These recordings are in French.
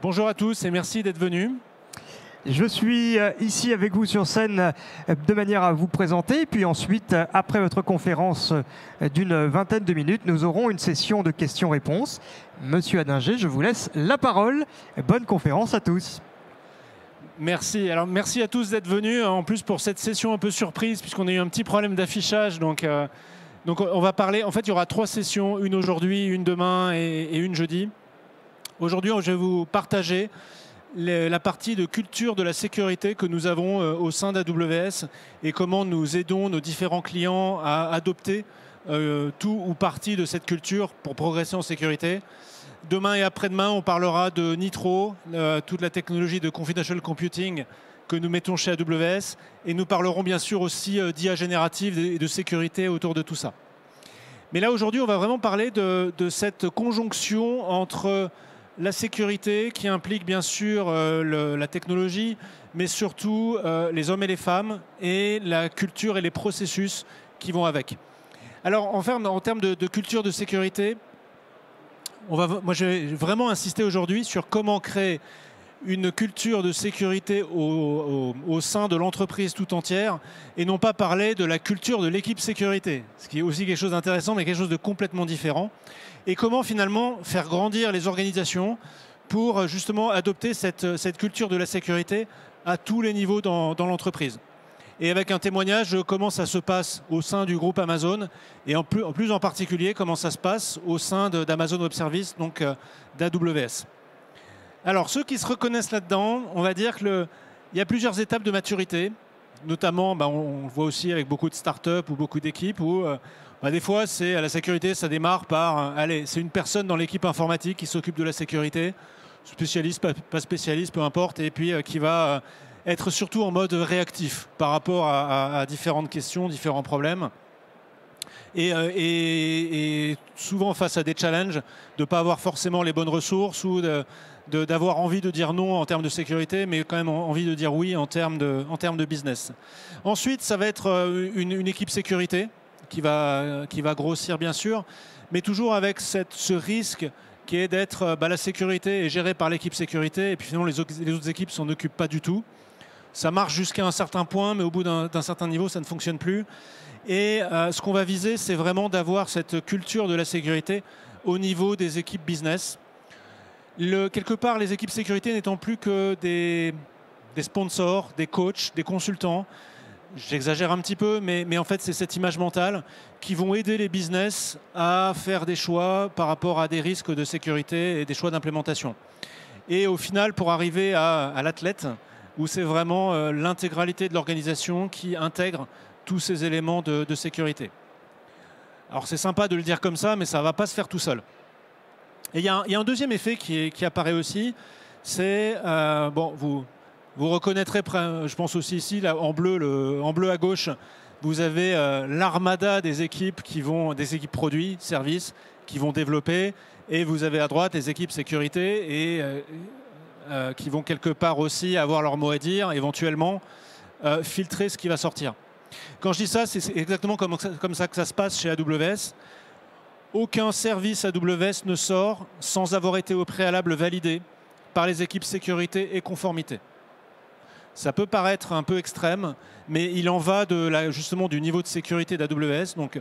Bonjour à tous et merci d'être venus. Je suis ici avec vous sur scène de manière à vous présenter. Puis ensuite, après votre conférence d'une vingtaine de minutes, nous aurons une session de questions-réponses. Monsieur Adinger, je vous laisse la parole. Bonne conférence à tous. Merci. Alors merci à tous d'être venus. En plus pour cette session un peu surprise puisqu'on a eu un petit problème d'affichage. Donc on va parler. En fait, il y aura 3 sessions, une aujourd'hui, une demain et une jeudi. Aujourd'hui, je vais vous partager la partie de culture de la sécurité que nous avons au sein d'AWS et comment nous aidons nos différents clients à adopter tout ou partie de cette culture pour progresser en sécurité. Demain et après-demain, on parlera de Nitro, toute la technologie de confidential computing que nous mettons chez AWS, et nous parlerons bien sûr aussi d'IA générative et de sécurité autour de tout ça. Mais là, aujourd'hui, on va vraiment parler de cette conjonction entre la sécurité qui implique bien sûr la technologie, mais surtout les hommes et les femmes, et la culture et les processus qui vont avec. Alors, en termes de culture de sécurité, moi je vais vraiment insister aujourd'hui sur comment créer une culture de sécurité au sein de l'entreprise tout entière, et non pas parler de la culture de l'équipe sécurité, ce qui est aussi quelque chose d'intéressant, mais quelque chose de complètement différent. Et comment finalement faire grandir les organisations pour justement adopter cette culture de la sécurité à tous les niveaux dans l'entreprise. Et avec un témoignage de comment ça se passe au sein du groupe Amazon, et en plus en particulier comment ça se passe au sein d'Amazon Web Services, donc d'AWS. Alors ceux qui se reconnaissent là-dedans, on va dire qu'il y a plusieurs étapes de maturité, notamment on voit aussi avec beaucoup de startups ou beaucoup d'équipes où des fois la sécurité ça démarre par allez, c'est une personne dans l'équipe informatique qui s'occupe de la sécurité, spécialiste, pas spécialiste, peu importe, et puis qui va être surtout en mode réactif par rapport à différentes questions, différents problèmes. Et souvent face à des challenges, de ne pas avoir forcément les bonnes ressources ou d'avoir envie de dire non en termes de sécurité, mais quand même envie de dire oui en termes de business. Ensuite, ça va être une équipe sécurité qui va grossir bien sûr, mais toujours avec ce risque qui est d'être la sécurité est gérée par l'équipe sécurité, et puis finalement les autres équipes s'en occupent pas du tout. Ça marche jusqu'à un certain point, mais au bout d'un certain niveau, ça ne fonctionne plus. Et ce qu'on va viser, c'est vraiment d'avoir cette culture de la sécurité au niveau des équipes business. Quelque part, les équipes sécurité n'étant plus que des sponsors, des coachs, des consultants. J'exagère un petit peu, mais en fait, c'est cette image mentale qui vont aider les business à faire des choix par rapport à des risques de sécurité et des choix d'implémentation. Et au final, pour arriver à l'athlète, où c'est vraiment l'intégralité de l'organisation qui intègre tous ces éléments de sécurité. Alors c'est sympa de le dire comme ça, mais ça ne va pas se faire tout seul. Et il y a un deuxième effet qui apparaît aussi, c'est, vous reconnaîtrez, je pense aussi ici, là, en bleu à gauche, vous avez l'armada des équipes des équipes produits, services, qui vont développer, et vous avez à droite les équipes sécurité et qui vont quelque part aussi avoir leur mot à dire, éventuellement filtrer ce qui va sortir. Quand je dis ça, c'est exactement comme ça que ça se passe chez AWS. Aucun service AWS ne sort sans avoir été au préalable validé par les équipes sécurité et conformité. Ça peut paraître un peu extrême, mais il en va justement du niveau de sécurité d'AWS. Donc,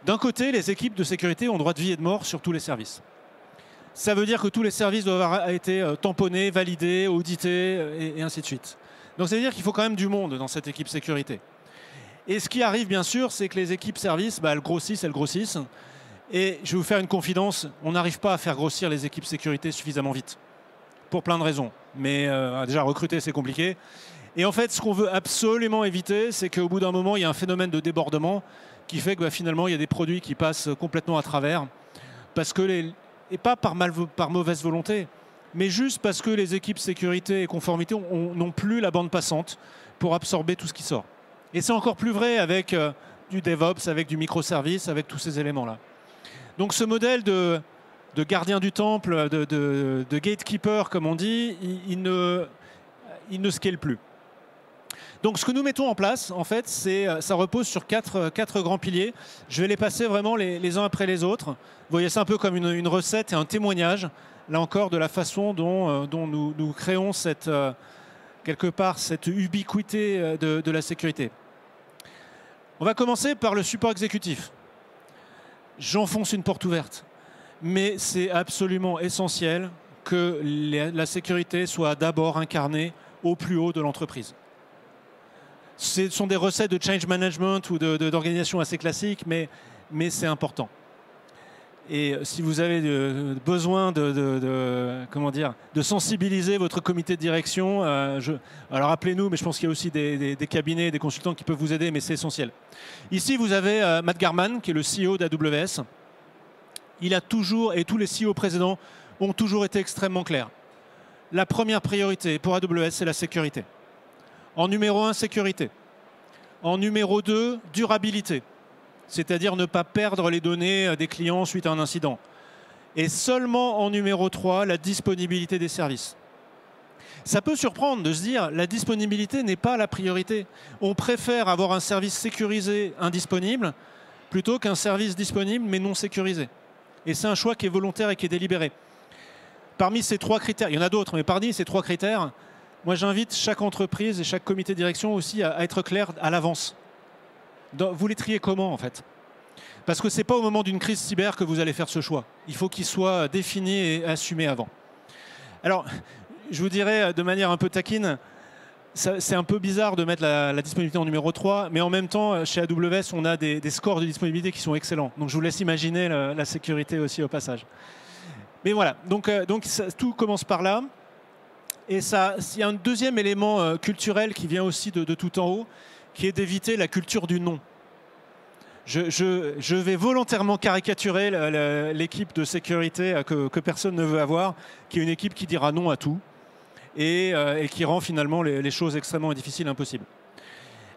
d'un côté, les équipes de sécurité ont droit de vie et de mort sur tous les services. Ça veut dire que tous les services doivent avoir été tamponnés, validés, audités, et ainsi de suite. Donc, ça veut dire qu'il faut quand même du monde dans cette équipe sécurité. Et ce qui arrive, bien sûr, c'est que les équipes services, elles grossissent. Et je vais vous faire une confidence, on n'arrive pas à faire grossir les équipes sécurité suffisamment vite. Pour plein de raisons. Mais déjà, recruter, c'est compliqué. Et en fait, ce qu'on veut absolument éviter, c'est qu'au bout d'un moment, il y a un phénomène de débordement qui fait que finalement, il y a des produits qui passent complètement à travers. Parce que et pas par mauvaise volonté, mais juste parce que les équipes sécurité et conformité n'ont plus la bande passante pour absorber tout ce qui sort. Et c'est encore plus vrai avec du DevOps, avec du microservice, avec tous ces éléments-là. Donc ce modèle de gardien du temple, de gatekeeper, comme on dit, il ne scale plus. Donc ce que nous mettons en place, en fait, ça repose sur quatre grands piliers. Je vais les passer vraiment les uns après les autres. Vous voyez, c'est un peu comme une recette et un témoignage, là encore, de la façon dont nous créons quelque part cette ubiquité de la sécurité. On va commencer par le support exécutif. J'enfonce une porte ouverte, mais c'est absolument essentiel que la sécurité soit d'abord incarnée au plus haut de l'entreprise. Ce sont des recettes de change management ou d'organisation assez classiques, mais c'est important. Et si vous avez besoin comment dire, de sensibiliser votre comité de direction, alors appelez-nous, mais je pense qu'il y a aussi des cabinets, des consultants qui peuvent vous aider, mais c'est essentiel. Ici, vous avez Matt Garman, qui est le CEO d'AWS. Il a toujours, et tous les CEO précédents ont toujours été extrêmement clairs. La première priorité pour AWS, c'est la sécurité. En numéro 1, sécurité. En numéro 2, durabilité. C'est-à-dire ne pas perdre les données des clients suite à un incident. Et seulement en numéro 3, la disponibilité des services. Ça peut surprendre de se dire la disponibilité n'est pas la priorité. On préfère avoir un service sécurisé indisponible plutôt qu'un service disponible mais non sécurisé. Et c'est un choix qui est volontaire et qui est délibéré. Parmi ces 3 critères, il y en a d'autres, mais parmi ces 3 critères, moi j'invite chaque entreprise et chaque comité de direction aussi à être clair à l'avance. Vous les triez comment en fait? Parce que ce n'est pas au moment d'une crise cyber que vous allez faire ce choix. Il faut qu'il soit défini et assumé avant. Alors, je vous dirais de manière un peu taquine, c'est un peu bizarre de mettre la disponibilité en numéro 3, mais en même temps, chez AWS, on a des scores de disponibilité qui sont excellents. Donc je vous laisse imaginer la sécurité aussi au passage. Mais voilà, donc tout commence par là. Et il y a un deuxième élément culturel qui vient aussi de tout en haut, qui est d'éviter la culture du non. Je vais volontairement caricaturer l'équipe de sécurité que personne ne veut avoir, qui est une équipe qui dira non à tout et qui rend finalement les choses extrêmement difficiles, impossibles.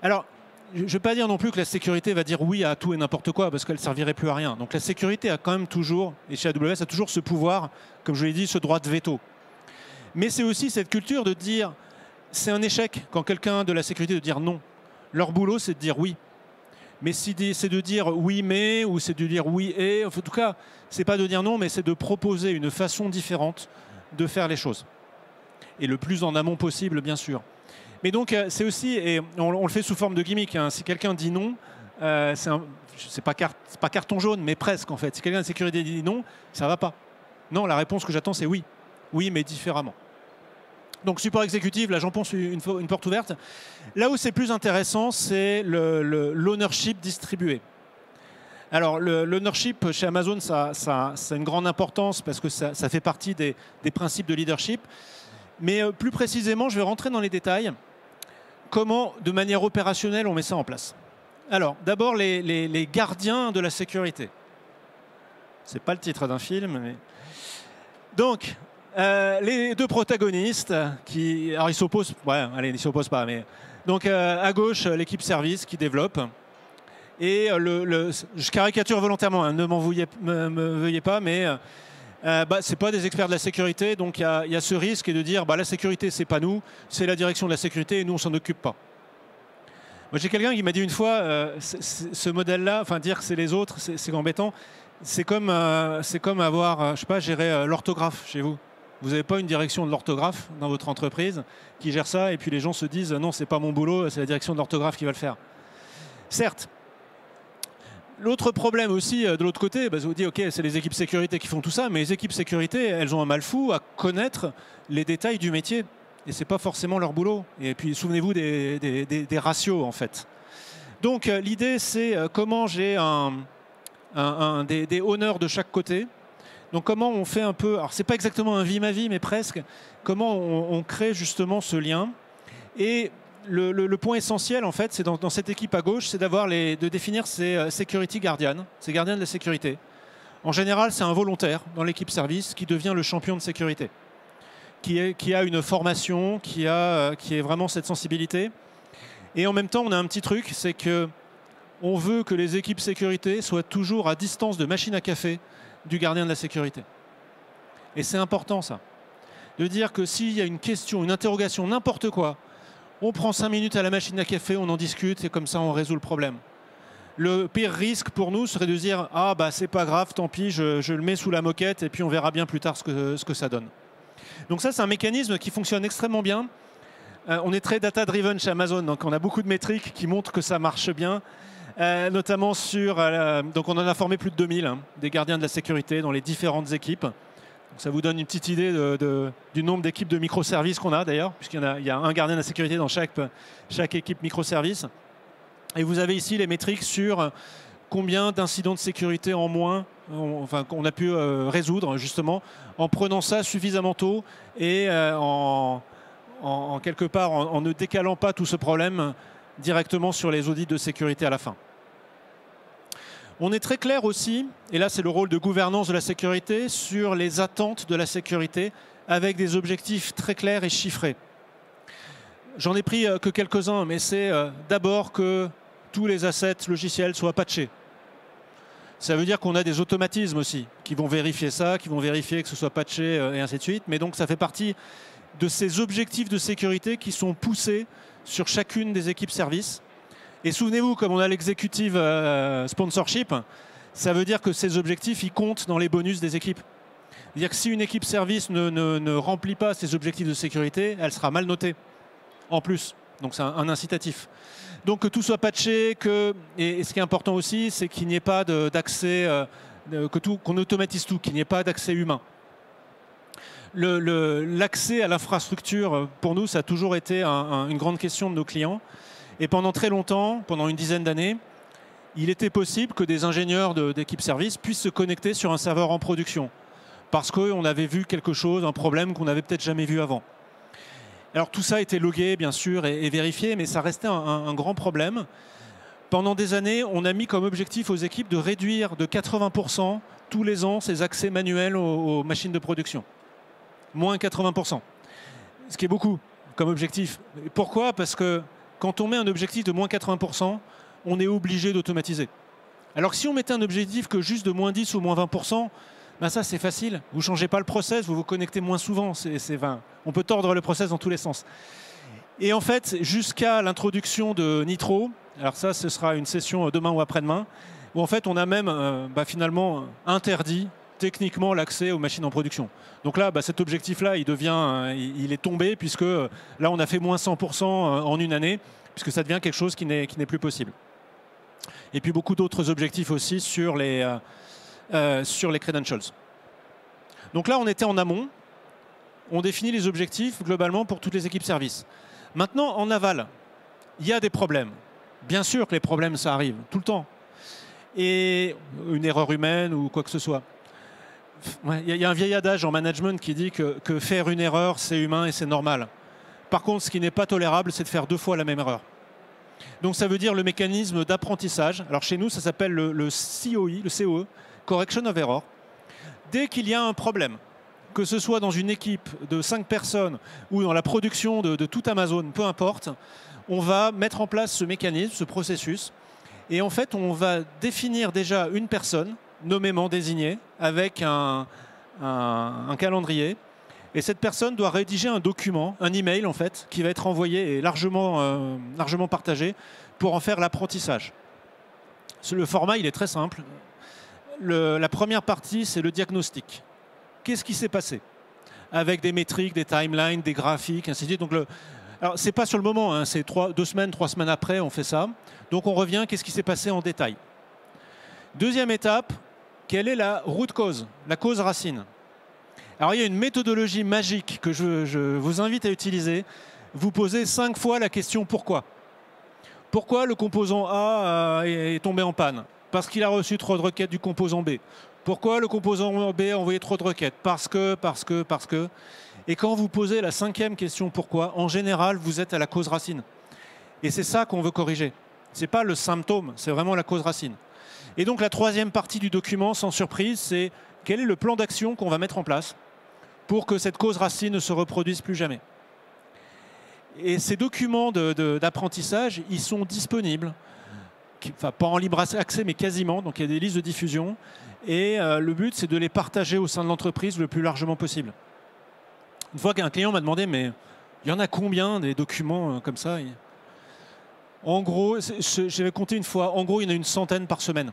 Alors, je ne vais pas dire non plus que la sécurité va dire oui à tout et n'importe quoi, parce qu'elle ne servirait plus à rien. Donc la sécurité a quand même toujours, et chez AWS, a toujours ce pouvoir, comme je l'ai dit, ce droit de veto. Mais c'est aussi cette culture de dire, c'est un échec quand quelqu'un de la sécurité de dire non. Leur boulot, c'est de dire oui. Mais si c'est de dire oui mais, ou c'est de dire oui et, en tout cas, c'est pas de dire non, mais c'est de proposer une façon différente de faire les choses. Et le plus en amont possible, bien sûr. Mais donc, c'est aussi, et on le fait sous forme de gimmick, hein, si quelqu'un dit non, c'est pas carton jaune, mais presque en fait. Si quelqu'un de sécurité dit non, ça va pas. Non, la réponse que j'attends, c'est oui. Oui, mais différemment. Donc support exécutif, là j'enfonce une porte ouverte. Là où c'est plus intéressant, c'est l'ownership distribué. Alors l'ownership chez Amazon, ça a une grande importance parce que ça fait partie des principes de leadership. Mais plus précisément, je vais rentrer dans les détails. Comment, de manière opérationnelle, on met ça en place? Alors, d'abord, les gardiens de la sécurité. C'est pas le titre d'un film, mais... Donc, les 2 protagonistes qui... Alors, ils s'opposent... Ouais, allez, ils s'opposent pas, mais... Donc, à gauche, l'équipe service qui développe. Et je caricature volontairement, hein, ne m'en veuillez pas, mais... c'est pas des experts de la sécurité, donc il y a ce risque de dire la sécurité c'est pas nous, c'est la direction de la sécurité et nous on s'en occupe pas. Moi j'ai quelqu'un qui m'a dit une fois ce modèle-là, enfin dire que c'est les autres, c'est embêtant. C'est comme avoir, je sais pas, gérer l'orthographe chez vous. Vous n'avez pas une direction de l'orthographe dans votre entreprise qui gère ça et puis les gens se disent non c'est pas mon boulot, c'est la direction de l'orthographe qui va le faire. Certes. L'autre problème aussi, de l'autre côté, vous dites, ok, c'est les équipes sécurité qui font tout ça, mais les équipes sécurité, elles ont un mal fou à connaître les détails du métier. Et ce n'est pas forcément leur boulot. Et puis, souvenez-vous des ratios, en fait. Donc, l'idée, c'est comment j'ai des honneurs de chaque côté. Donc, comment on fait un peu... Alors, ce n'est pas exactement un vie ma vie, mais presque. Comment on crée justement ce lien. Et... Le point essentiel, en fait, c'est dans cette équipe à gauche, c'est de définir ces security guardians, ces gardiens de la sécurité. En général, c'est un volontaire dans l'équipe service qui devient le champion de sécurité, qui a une formation, qui est vraiment cette sensibilité. Et en même temps, on a un petit truc, c'est qu'on veut que les équipes sécurité soient toujours à distance de machine à café du gardien de la sécurité. Et c'est important, ça. De dire que s'il y a une question, une interrogation, n'importe quoi, On prend 5 minutes à la machine à café, on en discute et comme ça on résout le problème. Le pire risque pour nous serait de dire « Ah bah c'est pas grave, tant pis, je le mets sous la moquette et puis on verra bien plus tard ce que ça donne ». Donc ça c'est un mécanisme qui fonctionne extrêmement bien. On est très data-driven chez Amazon, donc on a beaucoup de métriques qui montrent que ça marche bien. Notamment sur... donc on en a formé plus de 2000, hein, des gardiens de la sécurité dans les différentes équipes. Donc ça vous donne une petite idée du nombre d'équipes de microservices qu'on a d'ailleurs, puisqu'il y a un gardien de la sécurité dans chaque équipe microservice. Et vous avez ici les métriques sur combien d'incidents de sécurité en moins qu'on a pu résoudre justement en prenant ça suffisamment tôt et en quelque part en ne décalant pas tout ce problème directement sur les audits de sécurité à la fin. On est très clair aussi, et là c'est le rôle de gouvernance de la sécurité, sur les attentes de la sécurité avec des objectifs très clairs et chiffrés. J'en ai pris que quelques-uns, mais c'est d'abord que tous les assets logiciels soient patchés. Ça veut dire qu'on a des automatismes aussi qui vont vérifier ça, qui vont vérifier que ce soit patché et ainsi de suite. Mais donc ça fait partie de ces objectifs de sécurité qui sont poussés sur chacune des équipes services. Et souvenez-vous, comme on a l'executive sponsorship, ça veut dire que ces objectifs, ils comptent dans les bonus des équipes. C'est-à-dire que si une équipe service ne remplit pas ses objectifs de sécurité, elle sera mal notée, en plus. Donc c'est un incitatif. Donc que tout soit patché, et ce qui est important aussi, c'est qu'il n'y ait pas d'accès, qu'on automatise tout, qu'il n'y ait pas d'accès humain. L'accès à l'infrastructure, pour nous, ça a toujours été une grande question de nos clients. Et pendant très longtemps, pendant une dizaine d'années, il était possible que des ingénieurs d'équipe service puissent se connecter sur un serveur en production. Parce qu'on avait vu quelque chose, un problème qu'on n'avait peut-être jamais vu avant. Alors tout ça a été logué, bien sûr, et vérifié, mais ça restait un grand problème. Pendant des années, on a mis comme objectif aux équipes de réduire de 80% tous les ans ces accès manuels aux machines de production. Moins 80%. Ce qui est beaucoup comme objectif. Pourquoi? Parce que quand on met un objectif de moins 80%, on est obligé d'automatiser. Alors que si on mettait un objectif que juste de moins 10 ou moins 20%, ben ça c'est facile. Vous ne changez pas le process, vous vous connectez moins souvent. On peut tordre le process dans tous les sens. Et en fait, jusqu'à l'introduction de Nitro, alors ça ce sera une session demain ou après-demain, où en fait on a même finalement interdit techniquement l'accès aux machines en production. Donc là, cet objectif-là, il est tombé, puisque là, on a fait moins 100% en une année, puisque ça devient quelque chose qui n'est plus possible. Et puis beaucoup d'autres objectifs aussi sur les credentials. Donc là, on était en amont. On définit les objectifs globalement pour toutes les équipes services. Maintenant, en aval, il y a des problèmes. Bien sûr que les problèmes, ça arrive tout le temps. Et une erreur humaine ou quoi que ce soit. Il y a un vieil adage en management qui dit que faire une erreur, c'est humain et c'est normal. Par contre, ce qui n'est pas tolérable, c'est de faire 2 fois la même erreur. Donc ça veut dire le mécanisme d'apprentissage. Alors chez nous, ça s'appelle le COE, le COE, Correction of Error. Dès qu'il y a un problème, que ce soit dans une équipe de 5 personnes ou dans la production de tout Amazon, peu importe, on va mettre en place ce mécanisme, ce processus. Et en fait, on va définir déjà une personne nommément désignée avec un calendrier. Et cette personne doit rédiger un document, un email en fait, qui va être envoyé et largement partagé pour en faire l'apprentissage. Le format, il est très simple. La première partie, c'est le diagnostic. Qu'est-ce qui s'est passé? Avec des métriques, des timelines, des graphiques, ainsi de suite. Donc alors, c'est pas sur le moment, hein, c'est 2 semaines, 3 semaines après, on fait ça. Donc on revient, qu'est-ce qui s'est passé en détail? Deuxième étape, quelle est la root cause, la cause racine? Alors il y a une méthodologie magique que je vous invite à utiliser. Vous posez 5 fois la question pourquoi. Pourquoi le composant A est tombé en panne? Parce qu'il a reçu trop de requêtes du composant B. Pourquoi le composant B a envoyé trop de requêtes? Parce que. Et quand vous posez la 5e question pourquoi, en général, vous êtes à la cause racine. Et c'est ça qu'on veut corriger. Ce n'est pas le symptôme, c'est vraiment la cause racine. Et donc la 3e partie du document, sans surprise, c'est quel est le plan d'action qu'on va mettre en place pour que cette cause racine ne se reproduise plus jamais. Et ces documents d'apprentissage, ils sont disponibles, enfin pas en libre accès, mais quasiment, donc il y a des listes de diffusion. Et le but, c'est de les partager au sein de l'entreprise le plus largement possible. Une fois qu'un client m'a demandé, mais Il y en a combien des documents comme ça? En gros, j'avais compté une fois, en gros, il y en a une centaine par semaine.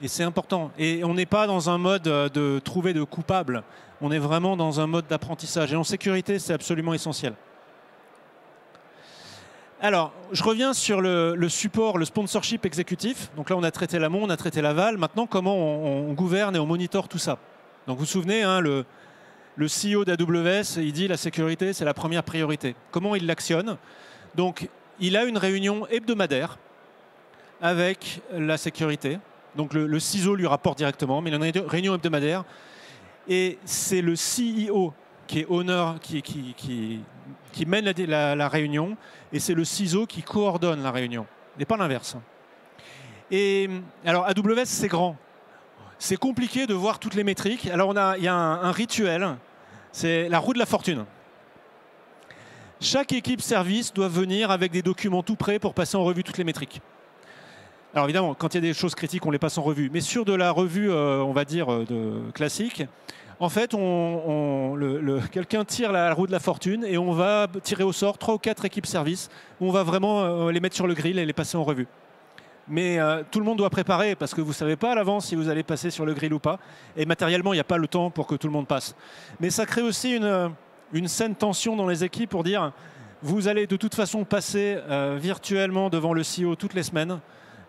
Et c'est important. Et on n'est pas dans un mode de trouver de coupables. On est vraiment dans un mode d'apprentissage. Et en sécurité, c'est absolument essentiel. Alors, je reviens sur le support, le sponsorship exécutif. Donc là, on a traité l'amont, on a traité l'aval. Maintenant, comment on gouverne et on monitore tout ça? Donc vous vous souvenez, hein, le CEO d'AWS, il dit la sécurité, c'est la première priorité. Comment il l'actionne? Donc, il a une réunion hebdomadaire avec la sécurité. Donc, le CISO lui rapporte directement, mais il a une réunion hebdomadaire. Et c'est le CEO qui est qui mène la réunion, et c'est le CISO qui coordonne la réunion, et pas l'inverse. Et alors, AWS, c'est grand. C'est compliqué de voir toutes les métriques. Alors, il y a un rituel, c'est la roue de la fortune. Chaque équipe service doit venir avec des documents tout prêts pour passer en revue toutes les métriques. Alors évidemment, quand il y a des choses critiques, on les passe en revue. Mais sur de la revue, on va dire, classique, en fait, quelqu'un tire la roue de la fortune et on va tirer au sort 3 ou 4 équipes service où on va vraiment les mettre sur le grill et les passer en revue. Mais tout le monde doit préparer parce que vous ne savez pas à l'avance si vous allez passer sur le grill ou pas. Et matériellement, il n'y a pas le temps pour que tout le monde passe. Mais ça crée aussi une saine tension dans les équipes pour dire vous allez de toute façon passer virtuellement devant le CEO toutes les semaines.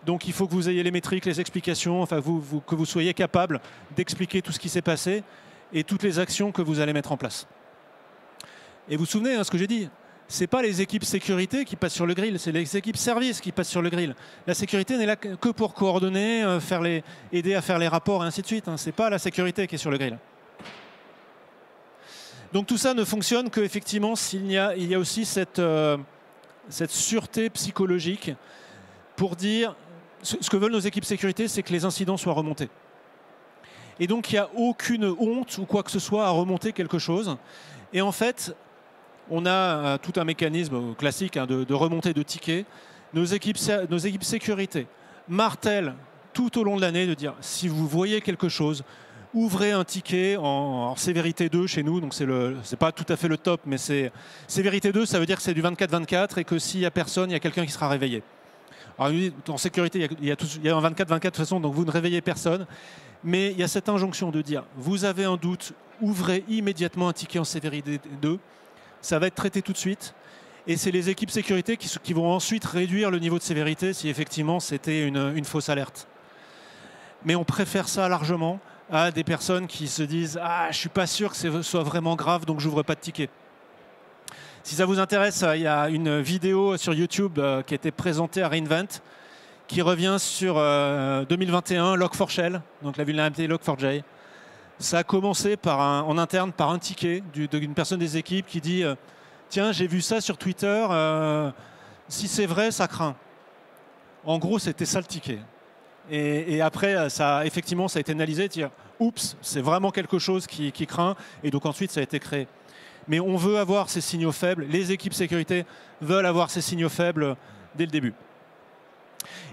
Donc il faut que vous ayez les métriques, les explications, enfin que vous soyez capable d'expliquer tout ce qui s'est passé et toutes les actions que vous allez mettre en place. Et vous vous souvenez hein, ce que j'ai dit, ce n'est pas les équipes sécurité qui passent sur le grill, c'est les équipes service qui passent sur le grill. La sécurité n'est là que pour coordonner, aider à faire les rapports et ainsi de suite. Hein. Ce n'est pas la sécurité qui est sur le grill. Donc tout ça ne fonctionne qu'effectivement s'il y a aussi cette sûreté psychologique pour dire ce que veulent nos équipes sécurité, c'est que les incidents soient remontés. Et donc il n'y a aucune honte ou quoi que ce soit à remonter quelque chose. Et en fait, on a tout un mécanisme classique hein, de remontée de tickets. Nos équipes sécurité martèlent tout au long de l'année de dire si vous voyez quelque chose, ouvrez un ticket en sévérité 2 chez nous. Donc c'est pas tout à fait le top, mais c'est sévérité 2, ça veut dire que c'est du 24-24 et que s'il n'y a personne, il y a quelqu'un qui sera réveillé. Alors, en sécurité, il y a un 24-24 de toute façon, donc vous ne réveillez personne. Mais il y a cette injonction de dire, vous avez un doute, ouvrez immédiatement un ticket en sévérité 2. Ça va être traité tout de suite. Et c'est les équipes sécurité qui vont ensuite réduire le niveau de sévérité si effectivement c'était une fausse alerte. Mais on préfère ça largement à des personnes qui se disent « Ah, je ne suis pas sûr que ce soit vraiment grave, donc je n'ouvre pas de ticket ». Si ça vous intéresse, il y a une vidéo sur YouTube qui a été présentée à re:Invent qui revient sur 2021, Log4Shell, donc la vulnérabilité Log4j. Ça a commencé en interne par un ticket d'une personne des équipes qui dit tiens, j'ai vu ça sur Twitter, si c'est vrai, ça craint. En gros, c'était ça le ticket. Et après, effectivement, ça a été analysé, dire oups, c'est vraiment quelque chose qui craint, et donc ensuite, ça a été créé. Mais on veut avoir ces signaux faibles, les équipes sécurité veulent avoir ces signaux faibles dès le début.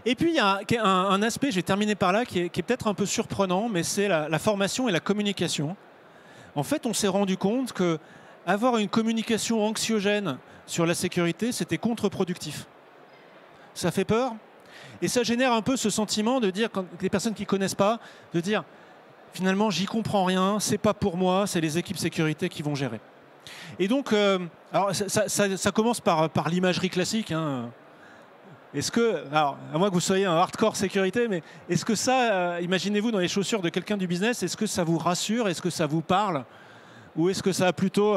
Et puis, il y a un aspect, j'ai terminé par là, qui est peut-être un peu surprenant, mais c'est la formation et la communication. En fait, on s'est rendu compte qu'avoir une communication anxiogène sur la sécurité, c'était contre-productif. Ça fait peur, et ça génère un peu ce sentiment de dire, quand les personnes qui ne connaissent pas, de dire, finalement, j'y comprends rien, c'est pas pour moi, c'est les équipes sécurité qui vont gérer. Et donc, alors ça commence par l'imagerie classique, hein. Est-ce que, alors, à moins que vous soyez un hardcore sécurité, mais est-ce que ça, imaginez-vous dans les chaussures de quelqu'un du business, est-ce que ça vous rassure, est-ce que ça vous parle, ou est-ce que ça a plutôt,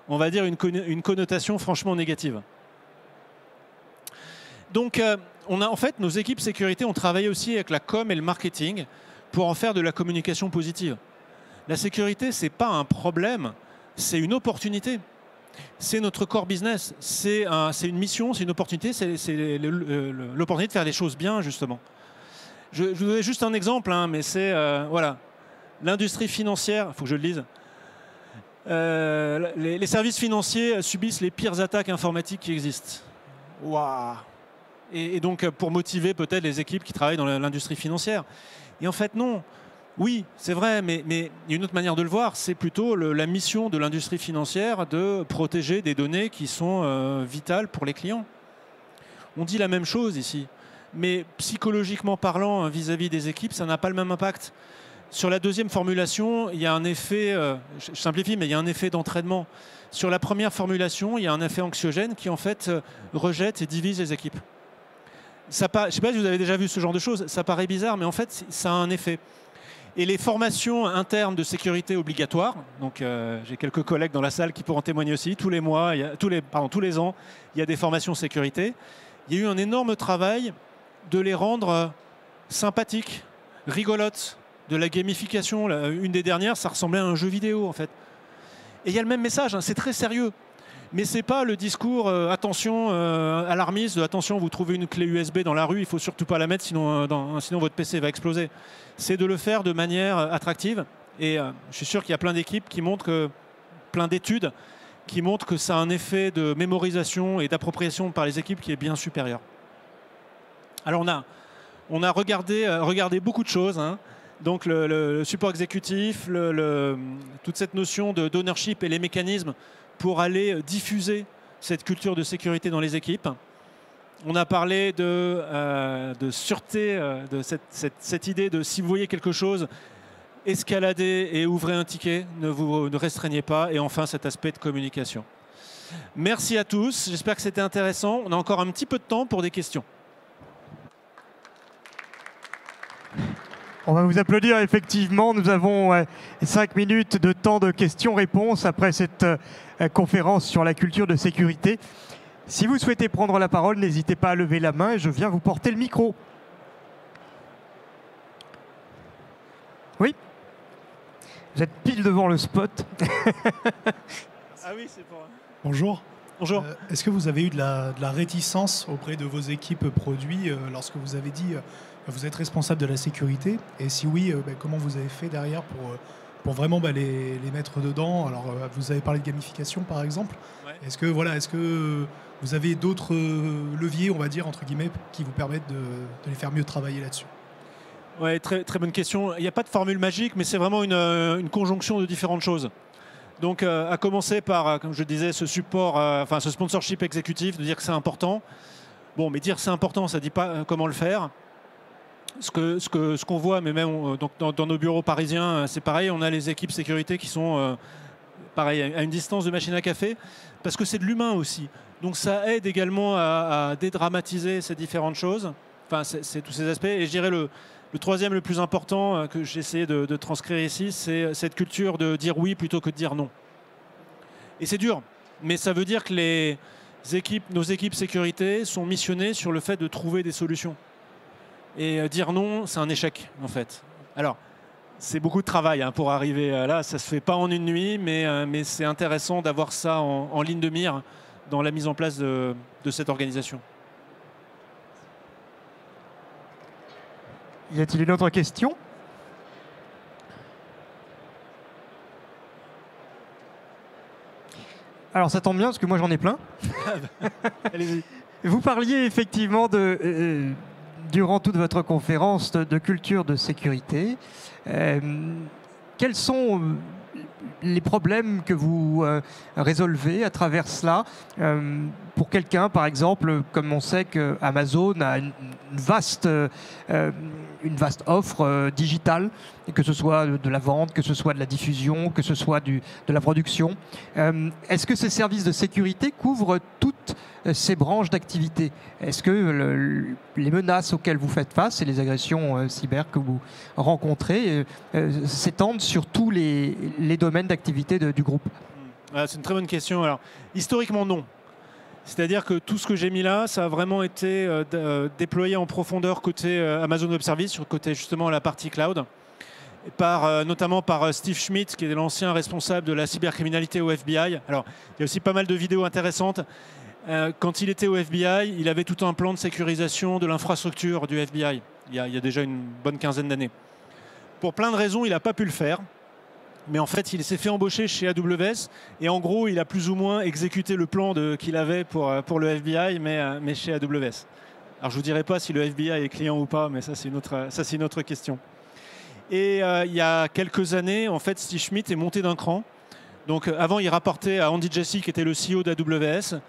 on va dire, une connotation franchement négative? Donc, en fait, nos équipes sécurité ont travaillé aussi avec la com et le marketing pour en faire de la communication positive. La sécurité, c'est pas un problème, c'est une opportunité. C'est notre core business, c'est une mission, c'est une opportunité, c'est l'opportunité de faire les choses bien, justement. Je vous donne juste un exemple, hein, mais c'est, voilà, l'industrie financière, il faut que je le lise, les services financiers subissent les pires attaques informatiques qui existent. Waouh! Et donc, pour motiver peut-être les équipes qui travaillent dans l'industrie financière. Et en fait, non. Oui, c'est vrai, mais il y a une autre manière de le voir, c'est plutôt la mission de l'industrie financière de protéger des données qui sont vitales pour les clients. On dit la même chose ici, mais psychologiquement parlant, vis-à-vis des équipes, ça n'a pas le même impact. Sur la deuxième formulation, il y a un effet, je simplifie, mais il y a un effet d'entraînement. Sur la première formulation, il y a un effet anxiogène qui en fait rejette et divise les équipes. Je ne sais pas si vous avez déjà vu ce genre de choses, ça paraît bizarre, mais en fait, ça a un effet. Et les formations internes de sécurité obligatoires, donc j'ai quelques collègues dans la salle qui pourront témoigner aussi, tous les mois, tous les ans, il y a des formations sécurité. Il y a eu un énorme travail de les rendre sympathiques, rigolotes, de la gamification. Une des dernières, ça ressemblait à un jeu vidéo en fait. Et il y a le même message, hein, c'est très sérieux. Mais ce n'est pas le discours attention, alarmiste, attention, vous trouvez une clé USB dans la rue, il ne faut surtout pas la mettre, sinon votre PC va exploser. C'est de le faire de manière attractive. Et je suis sûr qu'il y a plein d'équipes qui montrent plein d'études qui montrent que ça a un effet de mémorisation et d'appropriation par les équipes qui est bien supérieur. Alors on a regardé beaucoup de choses, hein. Donc le support exécutif, toute cette notion d'ownership et les mécanismes pour aller diffuser cette culture de sécurité dans les équipes. On a parlé de sûreté, de cette idée de si vous voyez quelque chose, escaladez et ouvrez un ticket, ne restreignez pas. Et enfin, cet aspect de communication. Merci à tous, j'espère que c'était intéressant. On a encore un petit peu de temps pour des questions. On va vous applaudir, effectivement. Nous avons 5 minutes de temps de questions-réponses après cette conférence sur la culture de sécurité. Si vous souhaitez prendre la parole, n'hésitez pas à lever la main et je viens vous porter le micro. Oui ? Vous êtes pile devant le spot. Ah oui, c'est pour... Bonjour. Bonjour. Est-ce que vous avez eu de la réticence auprès de vos équipes produits lorsque vous avez dit vous êtes responsable de la sécurité? Et si oui, comment vous avez fait derrière pour vraiment les mettre dedans? Alors, vous avez parlé de gamification, par exemple. Ouais. Est-ce que vous avez d'autres leviers, on va dire, entre guillemets, qui vous permettent de les faire mieux travailler là-dessus? Ouais, très, très bonne question. Il n'y a pas de formule magique, mais c'est vraiment une conjonction de différentes choses. Donc, à commencer par, comme je disais, ce support, ce sponsorship exécutif, de dire que c'est important. Bon, mais dire que c'est important, ça ne dit pas comment le faire. Ce qu'on voit, mais même donc dans nos bureaux parisiens, c'est pareil, on a les équipes sécurité qui sont pareil, à une distance de machine à café, parce que c'est de l'humain aussi. Donc ça aide également à dédramatiser ces différentes choses, enfin c'est tous ces aspects. Et je dirais le troisième, le plus important, que j'ai essayé de transcrire ici, c'est cette culture de dire oui plutôt que de dire non. Et c'est dur, mais ça veut dire que nos équipes sécurité sont missionnées sur le fait de trouver des solutions. Et dire non, c'est un échec, en fait. Alors, c'est beaucoup de travail pour arriver là. Ça ne se fait pas en une nuit, mais c'est intéressant d'avoir ça en ligne de mire dans la mise en place de cette organisation. Y a-t-il une autre question? Alors, ça tombe bien, parce que moi, j'en ai plein. Allez-y. Vous parliez effectivement durant toute votre conférence de culture de sécurité. Quels sont les problèmes que vous résolvez à travers cela pour quelqu'un, par exemple, comme on sait qu'Amazon a une vaste offre digitale, que ce soit de la vente, que ce soit de la diffusion, que ce soit de la production. Est-ce que ces services de sécurité couvrent toutes ces branches d'activité? Est-ce que les menaces auxquelles vous faites face et les agressions cyber que vous rencontrez s'étendent sur tous les domaines d'activité du groupe? C'est une très bonne question. Alors, historiquement, non. C'est-à-dire que tout ce que j'ai mis là, ça a vraiment été déployé en profondeur côté Amazon Web Services, sur côté justement la partie cloud, notamment par Steve Schmidt, qui est l'ancien responsable de la cybercriminalité au FBI. Alors, il y a aussi pas mal de vidéos intéressantes. Quand il était au FBI, il avait tout un plan de sécurisation de l'infrastructure du FBI, il y a déjà une bonne quinzaine d'années. Pour plein de raisons, il n'a pas pu le faire. Mais en fait, il s'est fait embaucher chez AWS et en gros, il a plus ou moins exécuté le plan qu'il avait pour le FBI, mais chez AWS. Alors, je ne vous dirai pas si le FBI est client ou pas, mais ça, c'est une autre question. Et il y a quelques années, en fait, Steve Schmidt est monté d'un cran. Donc avant, il rapportait à Andy Jassy, qui était le CEO d'AWS.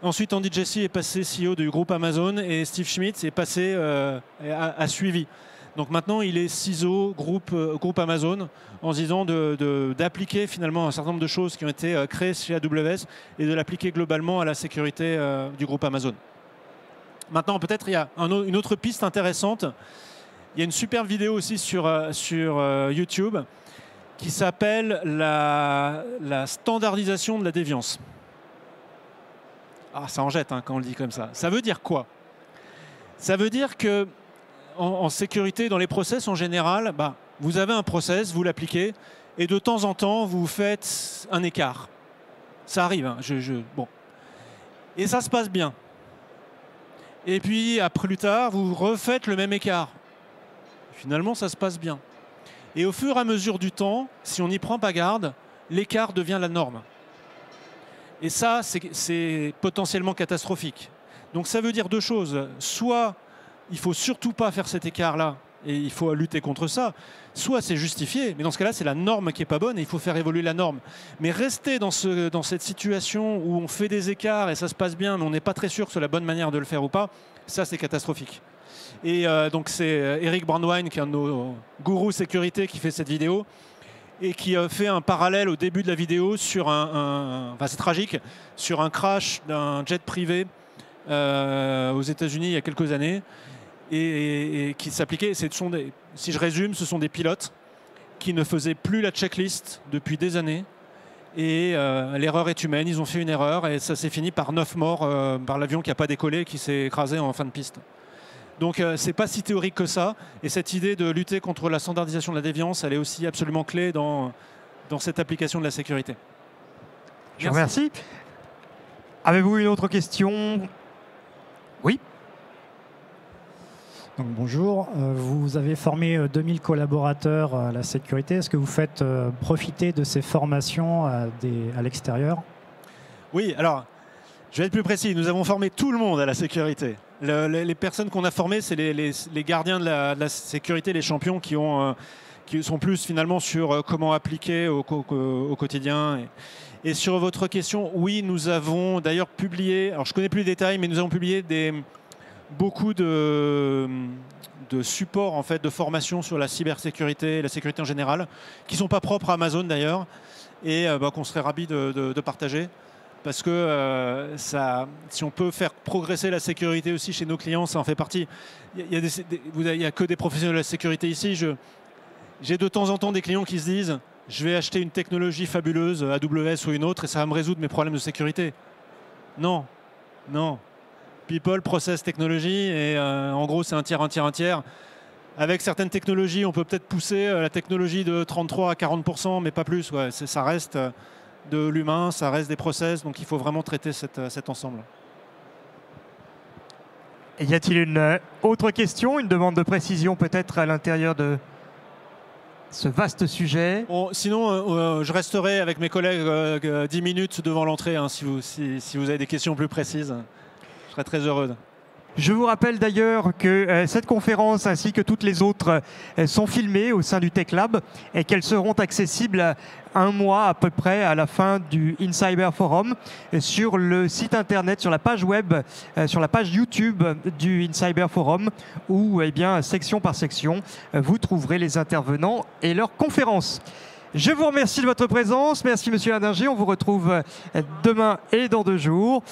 Ensuite, Andy Jassy est passé CEO du groupe Amazon et Steve Schmidt est passé a suivi. Donc maintenant, il est CISO groupe Amazon, en se disant d'appliquer finalement un certain nombre de choses qui ont été créées chez AWS et de l'appliquer globalement à la sécurité du groupe Amazon. Maintenant, peut-être il y a une autre piste intéressante. Il y a une superbe vidéo aussi sur YouTube qui s'appelle la standardisation de la déviance. Ah, ça en jette hein, quand on le dit comme ça. Ça veut dire quoi? Ça veut dire que en sécurité, dans les process en général, vous avez un process, vous l'appliquez, et de temps en temps, vous faites un écart. Ça arrive. Hein, bon. Et ça se passe bien. Et puis, plus tard, vous refaites le même écart. Finalement, ça se passe bien. Et au fur et à mesure du temps, si on n'y prend pas garde, l'écart devient la norme. Et ça, c'est potentiellement catastrophique. Donc ça veut dire deux choses. Soit il ne faut surtout pas faire cet écart-là, et il faut lutter contre ça. Soit c'est justifié, mais dans ce cas-là, c'est la norme qui n'est pas bonne, et il faut faire évoluer la norme. Mais rester dans cette situation où on fait des écarts, et ça se passe bien, mais on n'est pas très sûr que c'est la bonne manière de le faire ou pas, ça c'est catastrophique. Et donc c'est Eric Brandwein, qui est un de nos gourous sécurité, qui fait cette vidéo, et qui fait un parallèle au début de la vidéo sur enfin c'est tragique, sur un crash d'un jet privé aux États-Unis il y a quelques années, et qui s'appliquait. Si je résume, ce sont des pilotes qui ne faisaient plus la checklist depuis des années, et l'erreur est humaine, ils ont fait une erreur, et ça s'est fini par 9 morts par l'avion qui n'a pas décollé, qui s'est écrasé en fin de piste. Donc c'est pas si théorique que ça, et cette idée de lutter contre la standardisation de la déviance, elle est aussi absolument clé dans cette application de la sécurité. Je vous remercie. Avez-vous une autre question? Oui. Donc, bonjour, vous avez formé 2000 collaborateurs à la sécurité. Est-ce que vous faites profiter de ces formations à l'extérieur? Oui, alors je vais être plus précis. Nous avons formé tout le monde à la sécurité. Les personnes qu'on a formées, c'est les gardiens de la sécurité, les champions qui sont plus finalement sur comment appliquer au quotidien. Et sur votre question, oui, nous avons d'ailleurs publié, alors je ne connais plus les détails, mais nous avons publié beaucoup de supports en fait, de formation sur la cybersécurité, la sécurité en général, qui ne sont pas propres à Amazon d'ailleurs, et qu'on serait ravis de partager. Parce que si on peut faire progresser la sécurité aussi chez nos clients, ça en fait partie. Il n'y a que des professionnels de la sécurité ici. J'ai de temps en temps des clients qui se disent « je vais acheter une technologie fabuleuse, AWS ou une autre, et ça va me résoudre mes problèmes de sécurité ». Non, non. People, process, technologie, et en gros c'est un tiers, un tiers, un tiers. Avec certaines technologies, on peut peut-être pousser la technologie de 33 à 40%, mais pas plus. Ouais, ça reste de l'humain, ça reste des process, donc il faut vraiment traiter cet ensemble. Et y a-t-il une autre question, une demande de précision peut-être à l'intérieur de ce vaste sujet? Bon, sinon, je resterai avec mes collègues 10 minutes devant l'entrée, hein, si vous avez des questions plus précises. Je serai très heureux. Je vous rappelle d'ailleurs que cette conférence ainsi que toutes les autres sont filmées au sein du Tech Lab et qu'elles seront accessibles un mois à peu près à la fin du InCyber Forum sur le site internet, sur la page web, sur la page YouTube du InCyber Forum où, eh bien, section par section, vous trouverez les intervenants et leurs conférences. Je vous remercie de votre présence. Merci Monsieur Adinger. On vous retrouve demain et dans 2 jours.